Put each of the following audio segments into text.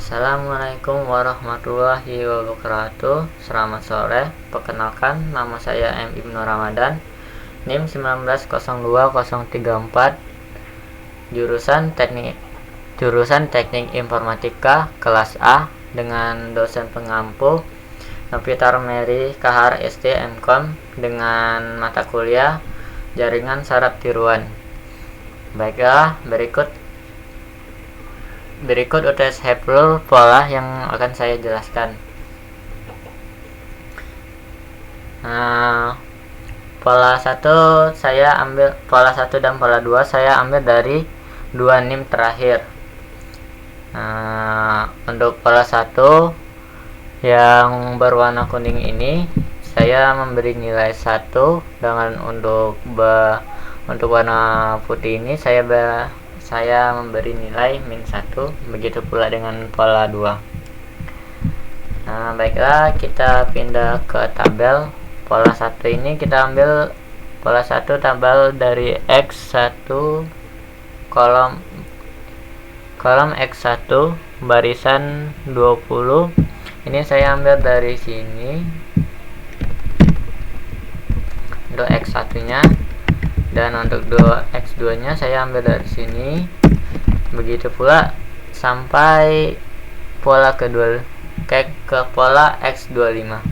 Assalamualaikum warahmatullahi wabarakatuh. Selamat sore. Perkenalkan, nama saya M. Ibnu Ramadan, NIM 1902034, jurusan Teknik Informatika kelas A, dengan dosen pengampu Novita Mary Kahar SD Mkom, dengan mata kuliah Jaringan Saraf Tiruan. Baiklah, berikut UTS April pola yang akan saya jelaskan. Pola 1 dan pola 2 saya ambil dari 2 NIM terakhir. Untuk pola 1 yang berwarna kuning ini saya memberi nilai 1, dengan untuk warna putih ini saya memberi nilai -1. Begitu pula dengan pola 2. Baiklah, kita pindah ke tabel. Pola 1 ini kita ambil pola 1 tabel dari X1 kolom X1 barisan 20. Ini saya ambil dari sini untuk X1 nya, dan untuk X2 nya saya ambil dari sini. Begitu pula sampai pola kedua ke pola X25.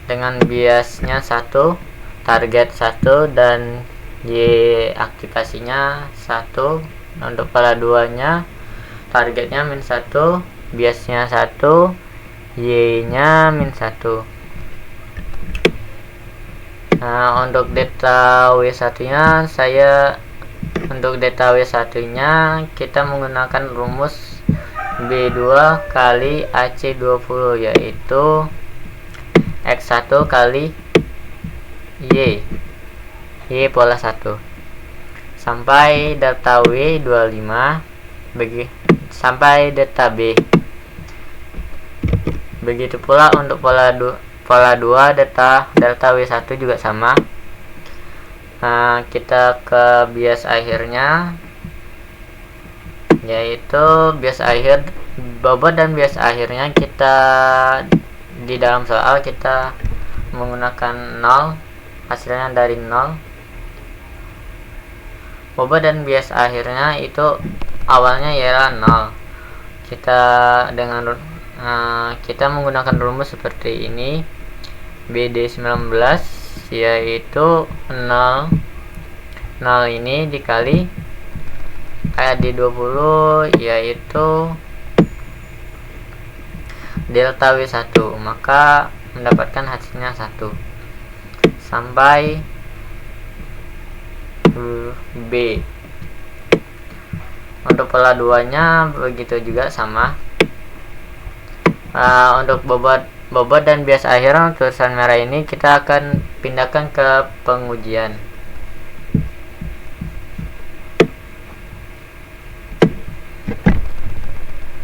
Dengan biasnya 1, target 1, dan Y aktivasinya 1. Untuk pola 2 nya targetnya -1, biasnya 1, Y nya -1. Untuk data W1 nya kita menggunakan rumus B2 kali AC20, yaitu X1 kali Y pola 1 sampai data W25 sampai data B. Begitu pula untuk pola 2 data W1 juga sama. Kita ke bias akhirnya, yaitu bias akhir, bobot dan bias akhirnya kita di dalam soal kita menggunakan 0, hasilnya dari 0. Bobot dan bias akhirnya itu awalnya ialah 0. Kita menggunakan rumus seperti ini, BD19, yaitu 0 ini dikali KD20, yaitu delta W1, maka mendapatkan hasilnya 1 sampai B. Untuk pola 2 nya begitu juga sama. Untuk bobot dan bias akhir tulisan merah ini kita akan pindahkan ke pengujian.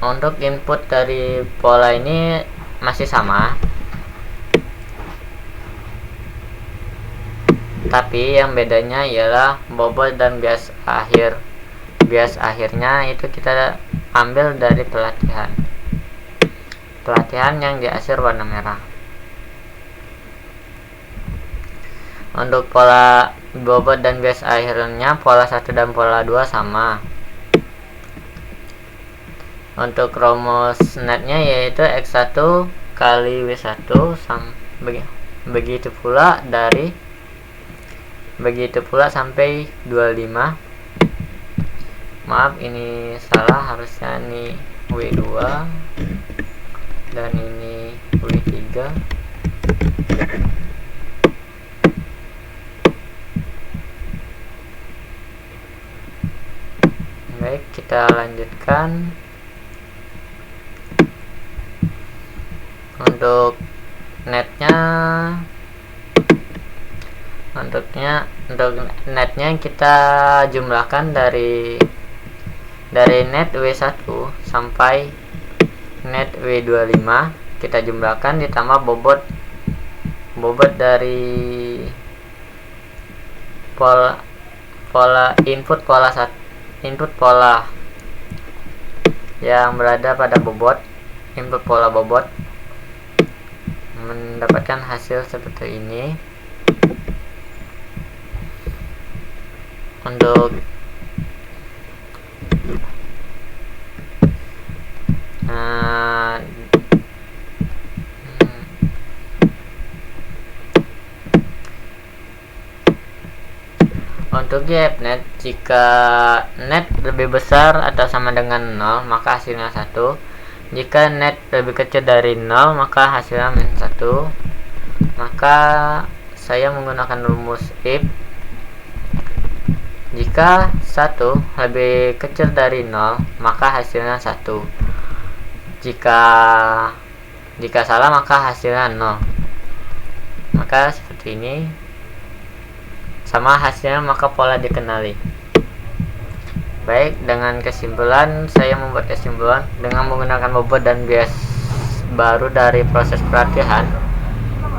Untuk input dari pola ini masih sama, tapi yang bedanya ialah bobot dan bias akhir. Bias akhirnya itu kita ambil dari pelatihan yang diarsir warna merah. Untuk pola bobot dan bias akhirnya pola 1 dan pola 2 sama. Untuk rumus netnya yaitu X1 kali W1 begitu pula sampai 25. Maaf, ini salah, harusnya ini W2 dan ini W3. Baik, kita lanjutkan. Untuk netnya kita jumlahkan dari net W1 sampai net W25, kita jumlahkan ditambah bobot dari input pola yang berada pada bobot, input pola bobot, mendapatkan hasil seperti ini. Untuk untuk GFNet, jika net lebih besar atau sama dengan 0, maka hasilnya 1. Jika net lebih kecil dari 0, maka hasilnya min 1. Maka saya menggunakan rumus if. Jika 1 lebih kecil dari 0, maka hasilnya 1. Jika salah, maka hasilnya 0. Maka seperti ini. Sama hasilnya, maka pola dikenali. Baik, dengan kesimpulan, saya membuat kesimpulan dengan menggunakan bobot dan bias baru dari proses pelatihan,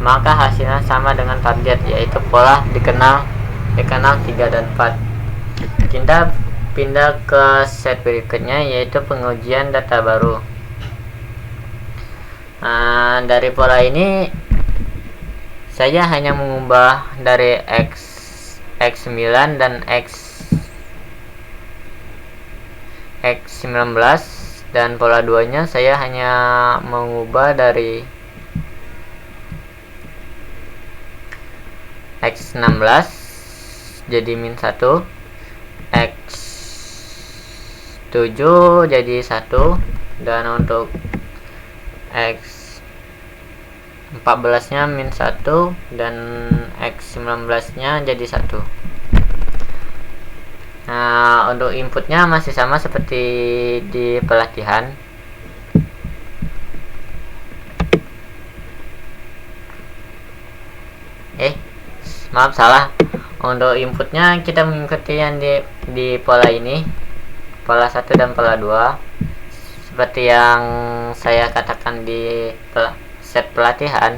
maka hasilnya sama dengan target, yaitu pola dikenal 3 dan 4. Kita pindah ke set berikutnya, yaitu pengujian data baru. Dari pola ini saya hanya mengubah dari X9 dan X19, dan pola 2 nya saya hanya mengubah dari X16 jadi min 1, X7 jadi 1, dan untuk X14 nya min 1, dan X19 nya jadi 1. Nah, untuk inputnya masih sama seperti di pelatihan. Maaf, salah. Untuk inputnya kita mengikuti yang di pola ini, pola 1 dan pola 2, seperti yang saya katakan di set pelatihan.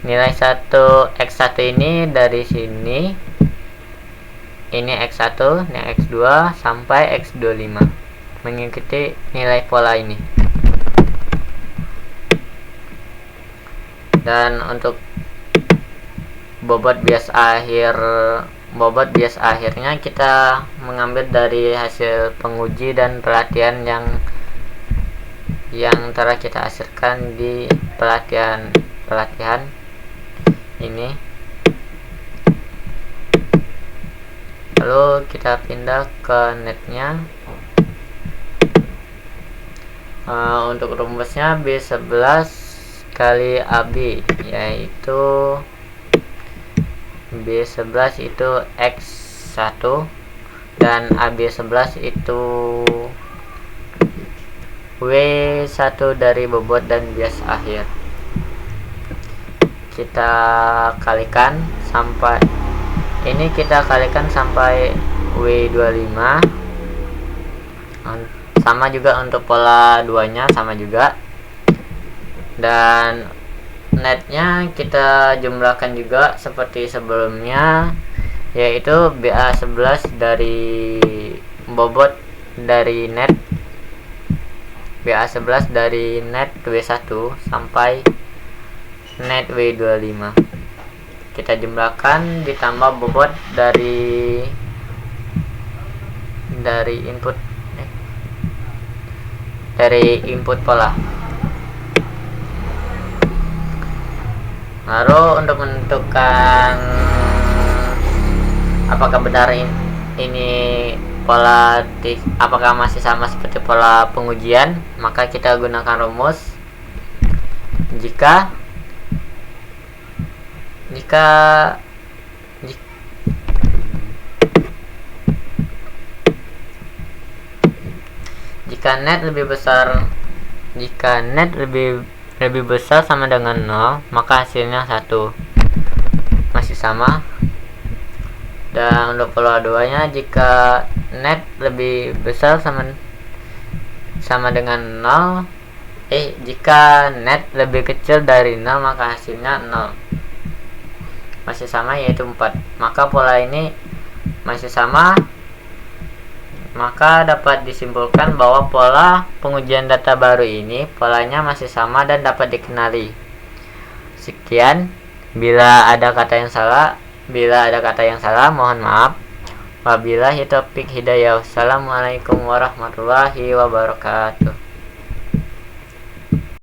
Nilai 1 X1 ini dari sini, ini X1, ini X2 sampai X25, mengikuti nilai pola ini. Dan untuk bobot bias akhirnya kita mengambil dari hasil penguji dan pelatihan yang telah kita hasilkan di pelatihan ini. Lalu kita pindah ke netnya. Untuk rumusnya B11 kali AB, yaitu B11 itu X1 dan AB11 itu W1 dari bobot dan bias akhir. Kita kalikan sampai ini, kita kalikan sampai W25. Sama juga untuk pola 2 nya sama juga. Dan netnya kita jumlahkan juga seperti sebelumnya, yaitu BA11 dari bobot dari net, BA11 dari net W1 sampai net W25. Kita jumlahkan ditambah bobot dari input pola. Lalu untuk menentukan apakah benar ini pola apakah masih sama seperti pola pengujian, maka kita gunakan rumus jika net lebih besar, jika net lebih besar sama dengan 0, maka hasilnya 1, masih sama. Dan untuk pola 2 nya, jika net lebih besar sama dengan 0, jika net lebih kecil dari 0, maka hasilnya 0, masih sama, yaitu 4. Maka pola ini masih sama, maka dapat disimpulkan bahwa pola pengujian data baru ini polanya masih sama dan dapat dikenali. Sekian, bila ada kata yang salah mohon maaf. Wabillahi taufik hidayah. Wassalamualaikum warahmatullahi wabarakatuh.